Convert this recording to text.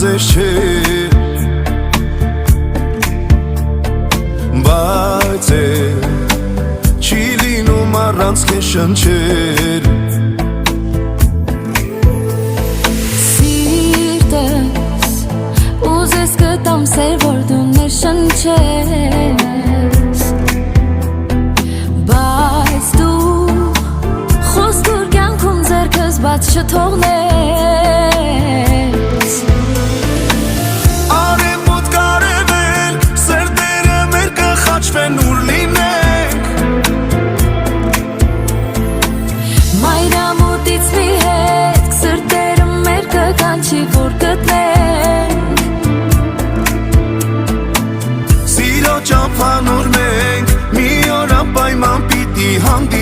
ձեզ չէ Բայց չի լինում առանց քեզ շնչեր Սիրտս ուզես կտամ սեր որ դու ներշնչես Բայց դու խոստուր կյանքում ձեռքս բաց չթողնես Արևոտ կարևել սերտերը մեր կխաչվեն ուր լինենք Մայրամուտից մի հետ սրտերը մեր կկանչի որ գտնենք Սիրո ճամփան ուր մենք մի օր անպայման պիտի հանդիպենք